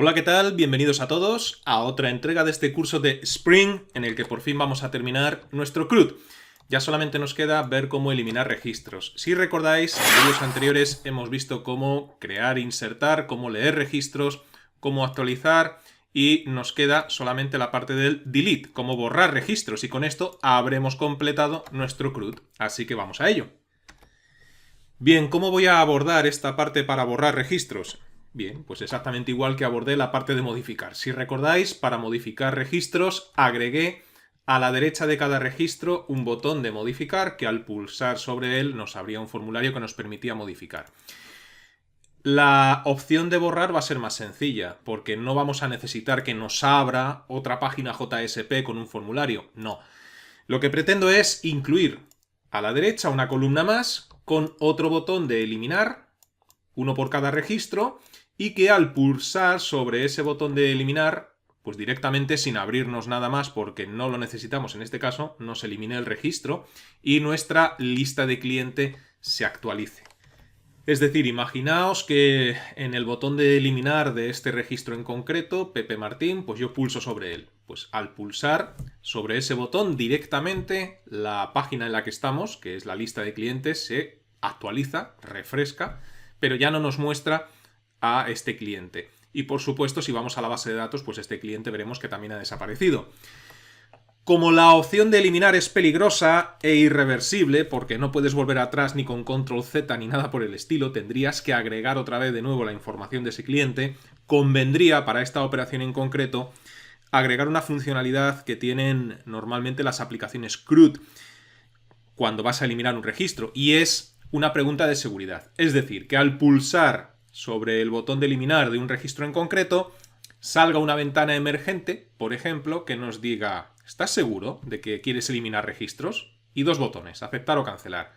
Hola, ¿qué tal? Bienvenidos a todos a otra entrega de este curso de Spring en el que por fin vamos a terminar nuestro CRUD. Ya solamente nos queda ver cómo eliminar registros. Si recordáis, en vídeos anteriores hemos visto cómo crear, insertar, cómo leer registros, cómo actualizar y nos queda solamente la parte del delete, cómo borrar registros, y con esto habremos completado nuestro CRUD. Así que vamos a ello. Bien, ¿cómo voy a abordar esta parte para borrar registros? Bien, pues exactamente igual que abordé la parte de modificar. Si recordáis, para modificar registros agregué a la derecha de cada registro un botón de modificar que al pulsar sobre él nos abría un formulario que nos permitía modificar. La opción de borrar va a ser más sencilla, porque no vamos a necesitar que nos abra otra página JSP con un formulario. No. Lo que pretendo es incluir a la derecha una columna más con otro botón de eliminar, uno por cada registro, y que al pulsar sobre ese botón de eliminar, pues directamente sin abrirnos nada más porque no lo necesitamos en este caso, nos elimine el registro y nuestra lista de cliente se actualice. Es decir, imaginaos que en el botón de eliminar de este registro en concreto, Pepe Martín, pues yo pulso sobre él. Pues al pulsar sobre ese botón directamente la página en la que estamos, que es la lista de clientes, se actualiza, refresca, pero ya no nos muestra a este cliente. Y por supuesto, si vamos a la base de datos, pues este cliente veremos que también ha desaparecido. Como la opción de eliminar es peligrosa e irreversible, porque no puedes volver atrás ni con control Z ni nada por el estilo, tendrías que agregar otra vez de nuevo la información de ese cliente, convendría para esta operación en concreto agregar una funcionalidad que tienen normalmente las aplicaciones CRUD cuando vas a eliminar un registro, y es una pregunta de seguridad. Es decir, que al pulsar sobre el botón de eliminar de un registro en concreto, salga una ventana emergente, por ejemplo, que nos diga: ¿estás seguro de que quieres eliminar registros? Y dos botones, aceptar o cancelar.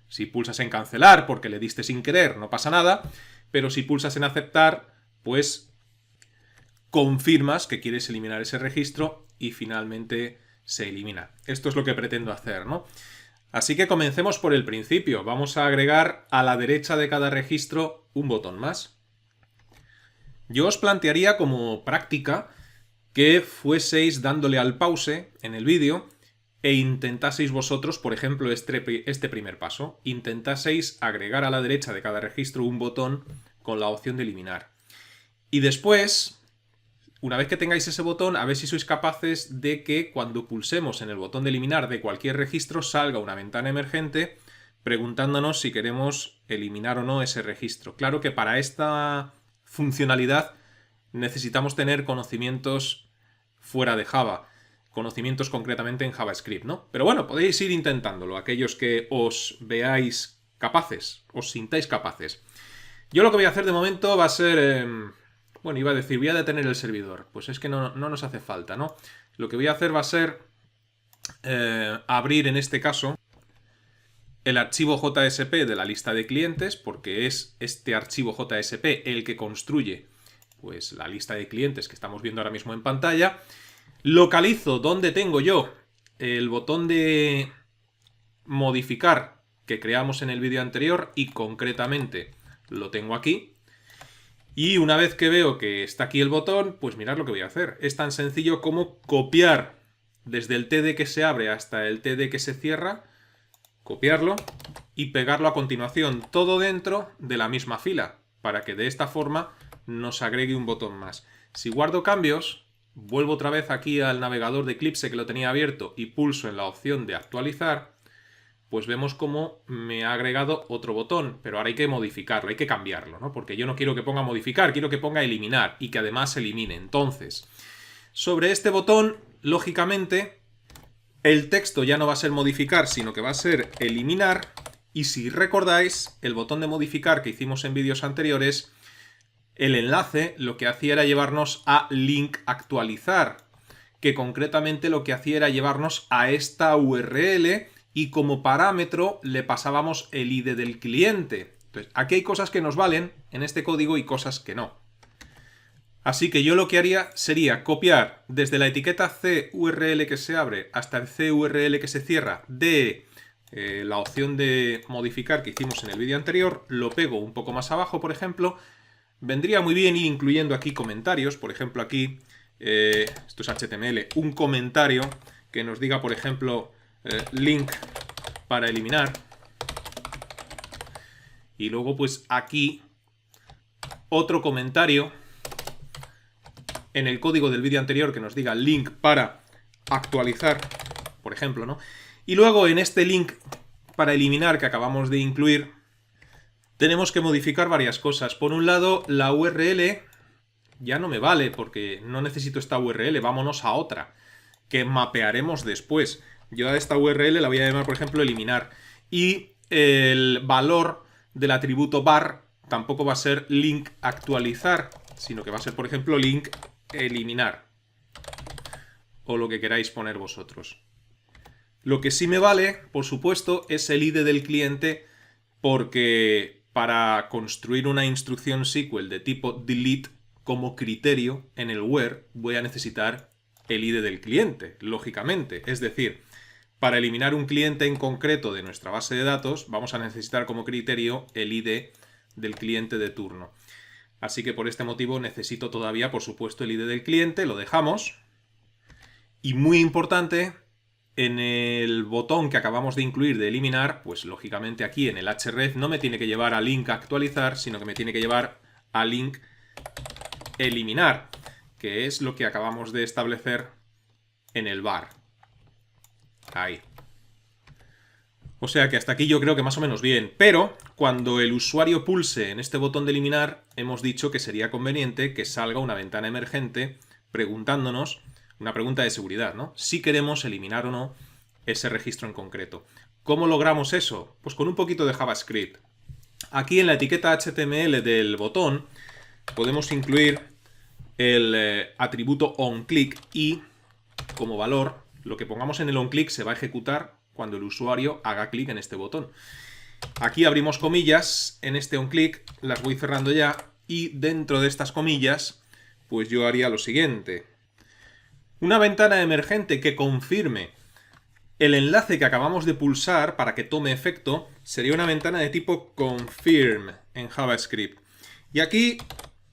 Si pulsas en cancelar porque le diste sin querer, no pasa nada, pero si pulsas en aceptar, pues confirmas que quieres eliminar ese registro y finalmente se elimina. Esto es lo que pretendo hacer, ¿no? Así que comencemos por el principio. Vamos a agregar a la derecha de cada registro un botón más. Yo os plantearía como práctica que fueseis dándole al pause en el vídeo e intentaseis vosotros, por ejemplo, este primer paso. Intentaseis agregar a la derecha de cada registro un botón con la opción de eliminar. Y después, una vez que tengáis ese botón, a ver si sois capaces de que cuando pulsemos en el botón de eliminar de cualquier registro salga una ventana emergente preguntándonos si queremos eliminar o no ese registro. Claro que para esta funcionalidad necesitamos tener conocimientos fuera de Java, conocimientos concretamente en JavaScript, ¿no? Pero bueno, podéis ir intentándolo, aquellos que os veáis capaces, os sintáis capaces. Yo lo que voy a hacer de momento va a ser... bueno, iba a decir, voy a detener el servidor. Pues es que no nos hace falta, ¿no? Lo que voy a hacer va a ser abrir en este caso el archivo JSP de la lista de clientes, porque es este archivo JSP el que construye pues la lista de clientes que estamos viendo ahora mismo en pantalla. Localizo donde tengo yo el botón de modificar que creamos en el vídeo anterior y concretamente lo tengo aquí. Y una vez que veo que está aquí el botón, pues mirad lo que voy a hacer. Es tan sencillo como copiar desde el TD que se abre hasta el TD que se cierra, copiarlo y pegarlo a continuación, todo dentro de la misma fila, para que de esta forma nos agregue un botón más. Si guardo cambios, vuelvo otra vez aquí al navegador de Eclipse que lo tenía abierto y pulso en la opción de actualizar, pues vemos cómo me ha agregado otro botón, pero ahora hay que modificarlo, hay que cambiarlo, ¿no? Porque yo no quiero que ponga modificar, quiero que ponga eliminar y que además elimine. Entonces, sobre este botón, lógicamente, el texto ya no va a ser modificar, sino que va a ser eliminar. Y si recordáis, el botón de modificar que hicimos en vídeos anteriores, el enlace lo que hacía era llevarnos a link actualizar, que concretamente lo que hacía era llevarnos a esta URL y como parámetro le pasábamos el ID del cliente. Entonces, aquí hay cosas que nos valen en este código y cosas que no. Así que yo lo que haría sería copiar desde la etiqueta CURL que se abre hasta el CURL que se cierra de la opción de modificar que hicimos en el vídeo anterior, lo pego un poco más abajo, por ejemplo, vendría muy bien ir incluyendo aquí comentarios. Por ejemplo, aquí, esto es HTML, un comentario que nos diga, por ejemplo, link para eliminar. Y luego, pues aquí, otro comentario en el código del vídeo anterior que nos diga link para actualizar, por ejemplo, ¿no? Y luego en este link para eliminar que acabamos de incluir, tenemos que modificar varias cosas. Por un lado, la URL ya no me vale porque no necesito esta URL, vámonos a otra, que mapearemos después. Yo a esta URL la voy a llamar, por ejemplo, eliminar. Y el valor del atributo var tampoco va a ser link actualizar, sino que va a ser, por ejemplo, link eliminar. O lo que queráis poner vosotros. Lo que sí me vale, por supuesto, es el ID del cliente, porque para construir una instrucción SQL de tipo delete como criterio en el where voy a necesitar el ID del cliente, lógicamente. Es decir, para eliminar un cliente en concreto de nuestra base de datos vamos a necesitar como criterio el ID del cliente de turno. Así que por este motivo necesito todavía, por supuesto, el ID del cliente, lo dejamos. Y muy importante, en el botón que acabamos de incluir de eliminar, pues lógicamente aquí en el href no me tiene que llevar a link actualizar, sino que me tiene que llevar a link eliminar, que es lo que acabamos de establecer en el var. Ahí. O sea que hasta aquí yo creo que más o menos bien, pero cuando el usuario pulse en este botón de eliminar, hemos dicho que sería conveniente que salga una ventana emergente preguntándonos, una pregunta de seguridad, ¿no? Si queremos eliminar o no ese registro en concreto. ¿Cómo logramos eso? Pues con un poquito de JavaScript. Aquí en la etiqueta HTML del botón podemos incluir el atributo onClick y como valor lo que pongamos en el onClick se va a ejecutar cuando el usuario haga clic en este botón. Aquí abrimos comillas en este onClick, las voy cerrando ya y dentro de estas comillas pues yo haría lo siguiente. Una ventana emergente que confirme el enlace que acabamos de pulsar para que tome efecto sería una ventana de tipo confirm en JavaScript. Y aquí,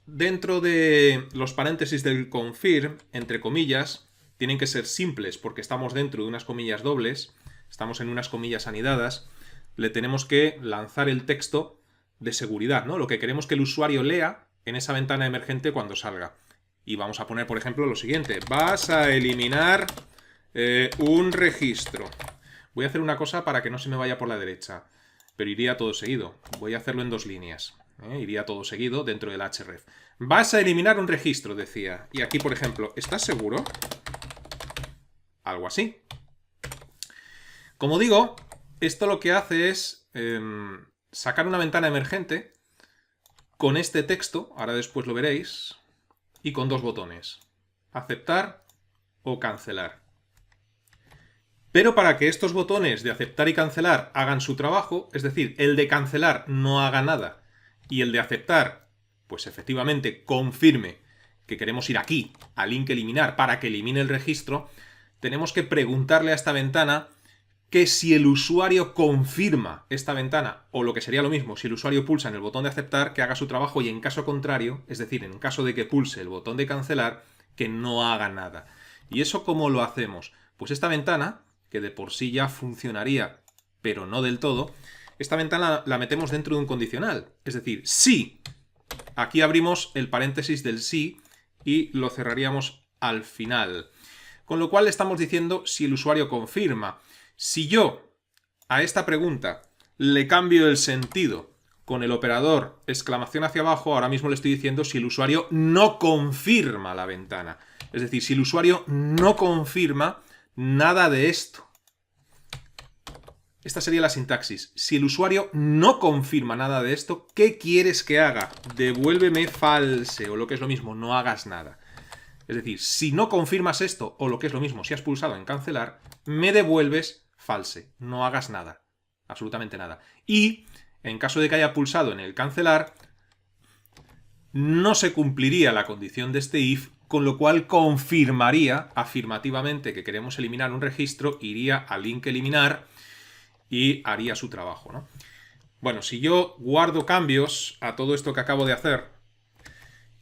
dentro de los paréntesis del confirm, entre comillas, tienen que ser simples porque estamos dentro de unas comillas dobles, estamos en unas comillas anidadas, le tenemos que lanzar el texto de seguridad, ¿no? Lo que queremos que el usuario lea en esa ventana emergente cuando salga. Y vamos a poner, por ejemplo, lo siguiente. Vas a eliminar un registro. Voy a hacer una cosa para que no se me vaya por la derecha, pero iría todo seguido. Voy a hacerlo en dos líneas. Iría todo seguido dentro del href. Vas a eliminar un registro, decía. Y aquí, por ejemplo, ¿estás seguro? Algo así. Como digo, esto lo que hace es sacar una ventana emergente con este texto, ahora después lo veréis, y con dos botones, aceptar o cancelar. Pero para que estos botones de aceptar y cancelar hagan su trabajo, es decir, el de cancelar no haga nada y el de aceptar, pues efectivamente confirme que queremos ir aquí, a link eliminar, para que elimine el registro, tenemos que preguntarle a esta ventana que si el usuario confirma esta ventana, o lo que sería lo mismo, si el usuario pulsa en el botón de aceptar, que haga su trabajo y en caso contrario, es decir, en caso de que pulse el botón de cancelar, que no haga nada. ¿Y eso cómo lo hacemos? Pues esta ventana, que de por sí ya funcionaría, pero no del todo, esta ventana la metemos dentro de un condicional. Es decir, si, aquí abrimos el paréntesis del si y lo cerraríamos al final. Con lo cual estamos diciendo si el usuario confirma. Si yo a esta pregunta le cambio el sentido con el operador exclamación hacia abajo, ahora mismo le estoy diciendo si el usuario no confirma la ventana. Es decir, si el usuario no confirma nada de esto. Esta sería la sintaxis. Si el usuario no confirma nada de esto, ¿qué quieres que haga? Devuélveme false, o lo que es lo mismo, no hagas nada. Es decir, si no confirmas esto, o lo que es lo mismo, si has pulsado en cancelar, me devuelves false, no hagas nada, absolutamente nada. Y, en caso de que haya pulsado en el cancelar, no se cumpliría la condición de este if, con lo cual confirmaría afirmativamente que queremos eliminar un registro, iría a link eliminar y haría su trabajo, ¿no? Bueno, si yo guardo cambios a todo esto que acabo de hacer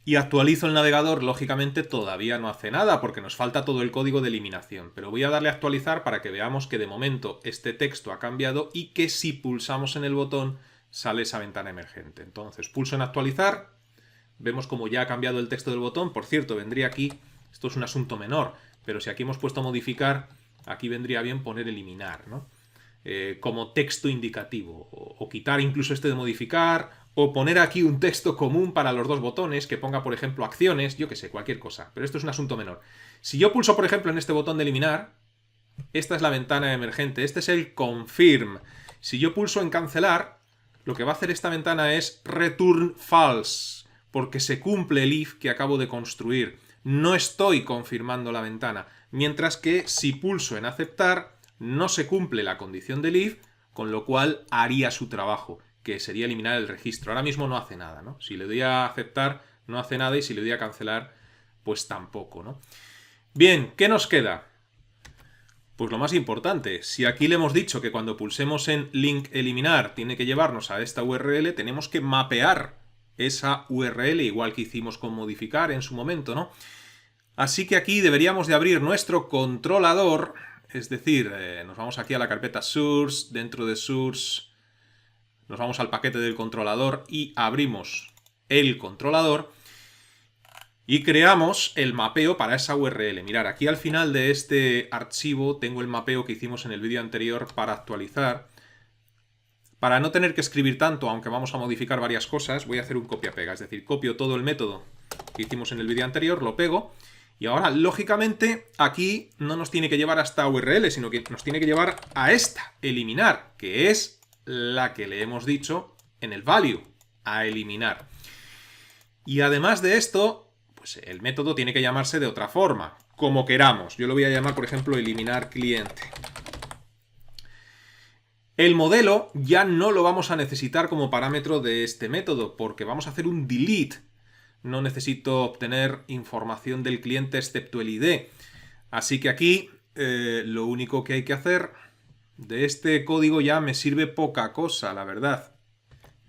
y actualizo el navegador, lógicamente todavía no hace nada porque nos falta todo el código de eliminación. Pero voy a darle a actualizar para que veamos que de momento este texto ha cambiado y que si pulsamos en el botón sale esa ventana emergente. Entonces pulso en actualizar, vemos como ya ha cambiado el texto del botón. Por cierto, vendría aquí, esto es un asunto menor, pero si aquí hemos puesto modificar, aquí vendría bien poner eliminar, ¿no? Como texto indicativo, o quitar incluso este de modificar, o poner aquí un texto común para los dos botones, que ponga, por ejemplo, acciones, yo que sé, cualquier cosa. Pero esto es un asunto menor. Si yo pulso, por ejemplo, en este botón de eliminar, esta es la ventana emergente, este es el confirm. Si yo pulso en cancelar, lo que va a hacer esta ventana es return false, porque se cumple el if que acabo de construir. No estoy confirmando la ventana. Mientras que si pulso en aceptar, no se cumple la condición del if, con lo cual haría su trabajo, que sería eliminar el registro. Ahora mismo no hace nada, ¿no? Si le doy a aceptar, no hace nada, y si le doy a cancelar, pues tampoco, ¿no? Bien, ¿qué nos queda? Pues lo más importante, si aquí le hemos dicho que cuando pulsemos en link eliminar tiene que llevarnos a esta URL, tenemos que mapear esa URL, igual que hicimos con modificar en su momento, ¿no? Así que aquí deberíamos de abrir nuestro controlador, es decir, nos vamos aquí a la carpeta source, dentro de source nos vamos al paquete del controlador y abrimos el controlador y creamos el mapeo para esa URL. Mirad, aquí al final de este archivo tengo el mapeo que hicimos en el vídeo anterior para actualizar. Para no tener que escribir tanto, aunque vamos a modificar varias cosas, voy a hacer un copia-pega. Es decir, copio todo el método que hicimos en el vídeo anterior, lo pego. Y ahora, lógicamente, aquí no nos tiene que llevar a esta URL, sino que nos tiene que llevar a esta, eliminar, que es la que le hemos dicho en el value, a eliminar. Y además de esto, pues el método tiene que llamarse de otra forma, como queramos. Yo lo voy a llamar, por ejemplo, eliminar cliente. El modelo ya no lo vamos a necesitar como parámetro de este método, porque vamos a hacer un delete. No necesito obtener información del cliente excepto el ID. Así que aquí lo único que hay que hacer de este código ya me sirve poca cosa, la verdad.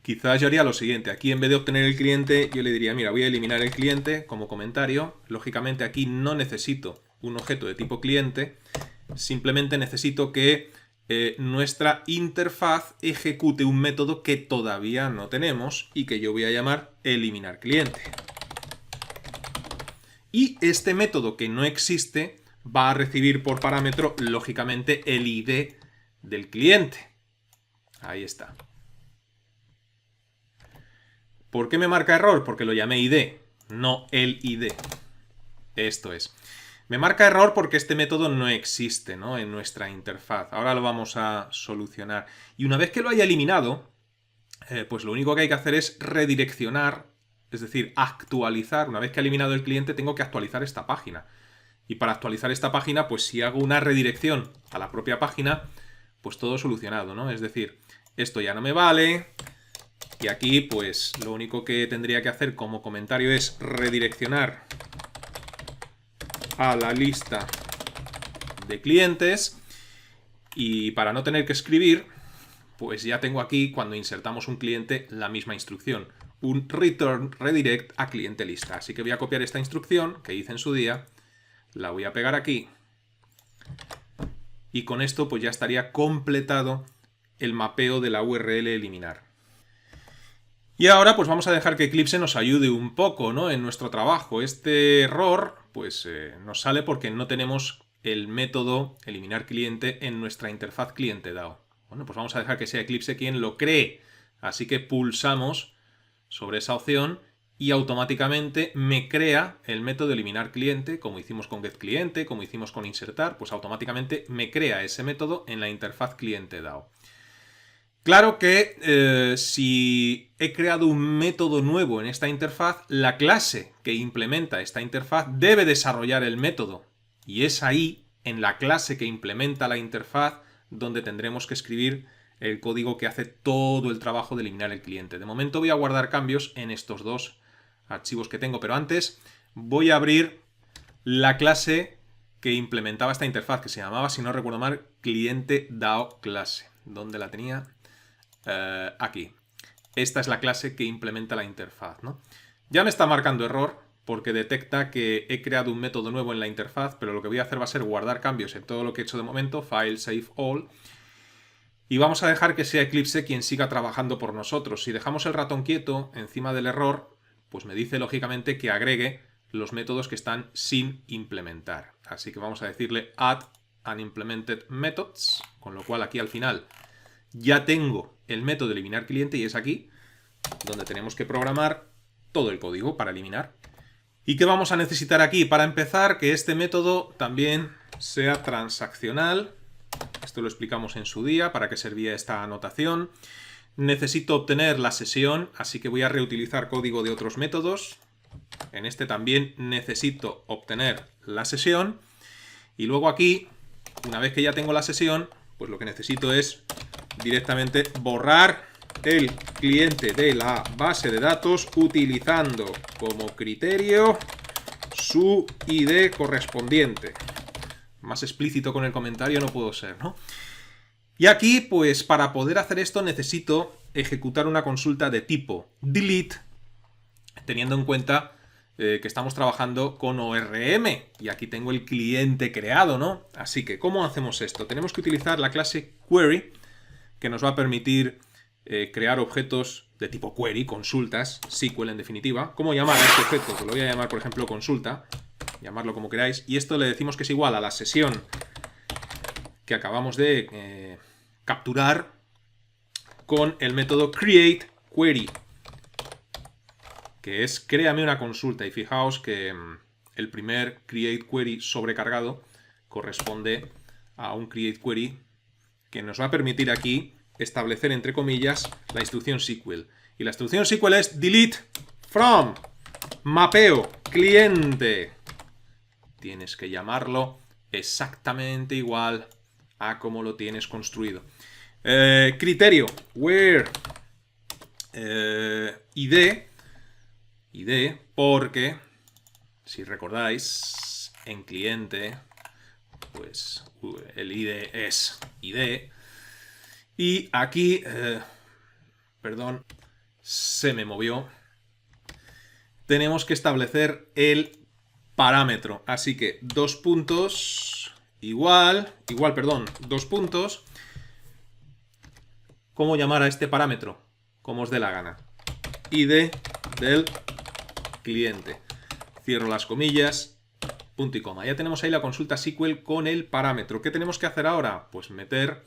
Quizás yo haría lo siguiente. Aquí en vez de obtener el cliente, yo le diría, mira, voy a eliminar el cliente como comentario. Lógicamente aquí no necesito un objeto de tipo cliente. Simplemente necesito que nuestra interfaz ejecute un método que todavía no tenemos y que yo voy a llamar eliminar cliente. Y este método que no existe va a recibir por parámetro, lógicamente, el ID del cliente. Ahí está. ¿Por qué me marca error? Porque lo llamé ID, no el ID. Esto es. Me marca error porque este método no existe, ¿no?, en nuestra interfaz. Ahora lo vamos a solucionar. Y una vez que lo haya eliminado, pues lo único que hay que hacer es redireccionar, es decir, actualizar. Una vez que ha eliminado el cliente, tengo que actualizar esta página. Y para actualizar esta página, pues si hago una redirección a la propia página, pues todo solucionado, ¿no? Es decir, esto ya no me vale. Y aquí, pues lo único que tendría que hacer como comentario es redireccionar a la lista de clientes, y para no tener que escribir, pues ya tengo aquí, cuando insertamos un cliente, la misma instrucción, un return redirect a cliente lista. Así que voy a copiar esta instrucción que hice en su día, la voy a pegar aquí y con esto pues ya estaría completado el mapeo de la URL eliminar. Y ahora pues vamos a dejar que Eclipse nos ayude un poco, ¿no?, en nuestro trabajo. Este error pues nos sale porque no tenemos el método eliminar cliente en nuestra interfaz cliente DAO. Bueno, pues vamos a dejar que sea Eclipse quien lo cree. Así que pulsamos sobre esa opción y automáticamente me crea el método eliminar cliente, como hicimos con getCliente, como hicimos con insertar, pues automáticamente me crea ese método en la interfaz cliente DAO. Claro que si he creado un método nuevo en esta interfaz, la clase que implementa esta interfaz debe desarrollar el método. Y es ahí, en la clase que implementa la interfaz, donde tendremos que escribir el código que hace todo el trabajo de eliminar el cliente. De momento voy a guardar cambios en estos dos archivos que tengo, pero antes voy a abrir la clase que implementaba esta interfaz, que se llamaba, si no recuerdo mal, cliente DAO clase. ¿Dónde la tenía? Aquí. Esta es la clase que implementa la interfaz, ¿no? Ya me está marcando error porque detecta que he creado un método nuevo en la interfaz, pero lo que voy a hacer va a ser guardar cambios en todo lo que he hecho de momento, File, Save All, y vamos a dejar que sea Eclipse quien siga trabajando por nosotros. Si dejamos el ratón quieto encima del error, pues me dice lógicamente que agregue los métodos que están sin implementar. Así que vamos a decirle add unimplemented methods, con lo cual aquí al final ya tengo el método de eliminar cliente y es aquí donde tenemos que programar todo el código para eliminar. ¿Y qué vamos a necesitar aquí? Para empezar, que este método también sea transaccional. Esto lo explicamos en su día, para qué servía esta anotación. Necesito obtener la sesión, así que voy a reutilizar código de otros métodos. En este también necesito obtener la sesión. Y luego aquí, una vez que ya tengo la sesión, pues lo que necesito es directamente borrar el cliente de la base de datos utilizando como criterio su ID correspondiente. Más explícito con el comentario no puedo ser, ¿no? Y aquí, pues para poder hacer esto necesito ejecutar una consulta de tipo delete, teniendo en cuenta que estamos trabajando con ORM y aquí tengo el cliente creado, ¿no? Así que, ¿cómo hacemos esto? Tenemos que utilizar la clase query, que nos va a permitir crear objetos de tipo query, consultas, SQL en definitiva. ¿Cómo llamar a este objeto? Pues lo voy a llamar, por ejemplo, consulta, llamarlo como queráis, y esto le decimos que es igual a la sesión que acabamos de capturar con el método createQuery, que es créame una consulta. Y fijaos que el primer createQuery sobrecargado corresponde a un createQuery que nos va a permitir aquí establecer, entre comillas, la instrucción SQL. Y la instrucción SQL es delete from mapeo cliente. Tienes que llamarlo exactamente igual a como lo tienes construido. Criterio, where ID, porque, si recordáis, en cliente, pues el ID es ID. Y aquí, perdón, se me movió. Tenemos que establecer el parámetro. Así que dos puntos, dos puntos. ¿Cómo llamar a este parámetro? Como os dé la gana. ID del cliente. Cierro las comillas, punto y coma. Ya tenemos ahí la consulta SQL con el parámetro. ¿Qué tenemos que hacer ahora? Pues meter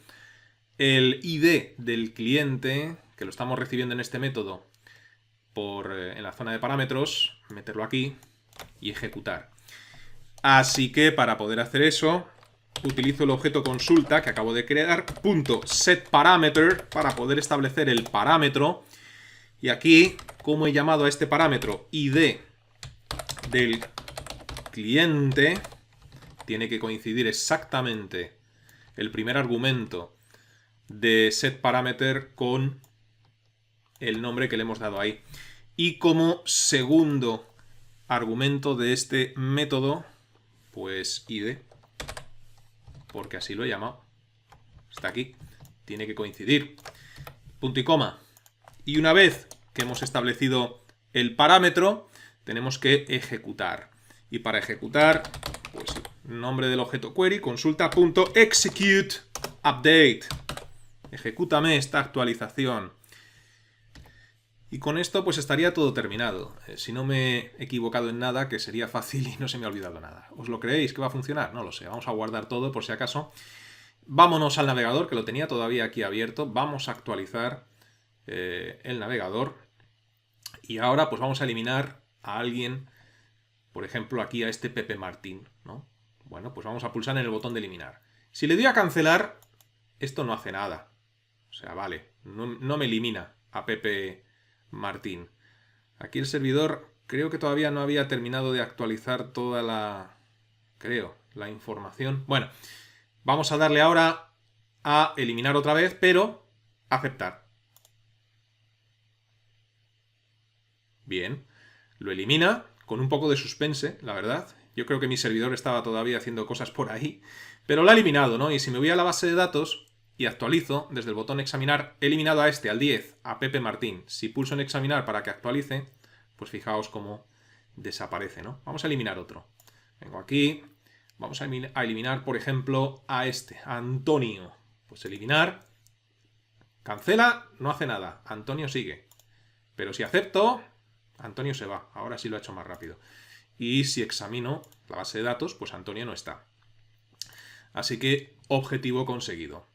el ID del cliente, que lo estamos recibiendo en este método, en la zona de parámetros, meterlo aquí y ejecutar. Así que para poder hacer eso, utilizo el objeto consulta que acabo de crear, .setParameter, para poder establecer el parámetro. Y aquí, ¿cómo he llamado a este parámetro? ID del cliente. Tiene que coincidir exactamente el primer argumento de setParameter con el nombre que le hemos dado ahí. Y como segundo argumento de este método, pues ID, porque así lo he llamado. Está aquí. Tiene que coincidir. Punto y coma. Y una vez que hemos establecido el parámetro, tenemos que ejecutar. Y para ejecutar, pues nombre del objeto query, consulta.execute update. Ejecútame esta actualización. Y con esto pues estaría todo terminado. Si no me he equivocado en nada, que sería fácil y no se me ha olvidado nada. ¿Os lo creéis que va a funcionar? No lo sé. Vamos a guardar todo por si acaso. Vámonos al navegador, que lo tenía todavía aquí abierto. Vamos a actualizar el navegador. Y ahora pues vamos a eliminar a alguien, por ejemplo aquí a este Pepe Martín, ¿no? Bueno, pues vamos a pulsar en el botón de eliminar. Si le doy a cancelar, esto no hace nada. O sea, vale, no me elimina a Pepe Martín. Aquí el servidor creo que todavía no había terminado de actualizar toda la información. Bueno, vamos a darle ahora a eliminar otra vez, pero aceptar. Bien, lo elimina con un poco de suspense, la verdad. Yo creo que mi servidor estaba todavía haciendo cosas por ahí, pero lo ha eliminado, ¿no? Y si me voy a la base de datos y actualizo, desde el botón examinar, he eliminado a este, al 10, a Pepe Martín. Si pulso en examinar para que actualice, pues fijaos cómo desaparece, ¿no? Vamos a eliminar otro. Vengo aquí, vamos a eliminar, por ejemplo, a este, a Antonio. Pues eliminar, cancela, no hace nada, Antonio sigue. Pero si acepto, Antonio se va. Ahora sí lo ha hecho más rápido. Y si examino la base de datos, pues Antonio no está. Así que objetivo conseguido.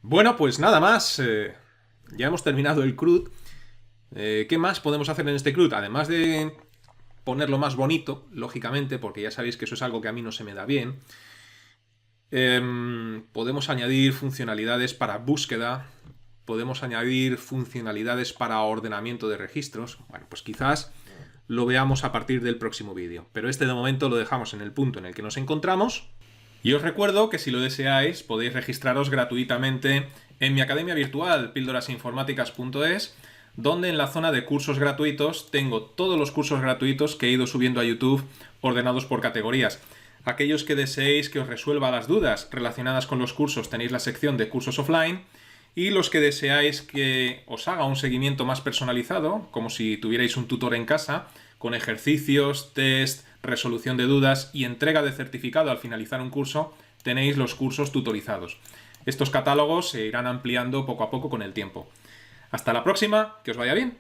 Bueno, pues nada más. Ya hemos terminado el CRUD. ¿Qué más podemos hacer en este CRUD? Además de ponerlo más bonito, lógicamente, porque ya sabéis que eso es algo que a mí no se me da bien. Podemos añadir funcionalidades para búsqueda. Podemos añadir funcionalidades para ordenamiento de registros. Bueno, pues quizás lo veamos a partir del próximo vídeo. Pero este de momento lo dejamos en el punto en el que nos encontramos. Y os recuerdo que si lo deseáis podéis registraros gratuitamente en mi academia virtual, píldorasinformáticas.es, donde en la zona de cursos gratuitos tengo todos los cursos gratuitos que he ido subiendo a YouTube ordenados por categorías. Aquellos que deseéis que os resuelva las dudas relacionadas con los cursos tenéis la sección de cursos offline, y los que deseáis que os haga un seguimiento más personalizado, como si tuvierais un tutor en casa, con ejercicios, test, resolución de dudas y entrega de certificado al finalizar un curso, tenéis los cursos tutorizados. Estos catálogos se irán ampliando poco a poco con el tiempo. Hasta la próxima, que os vaya bien.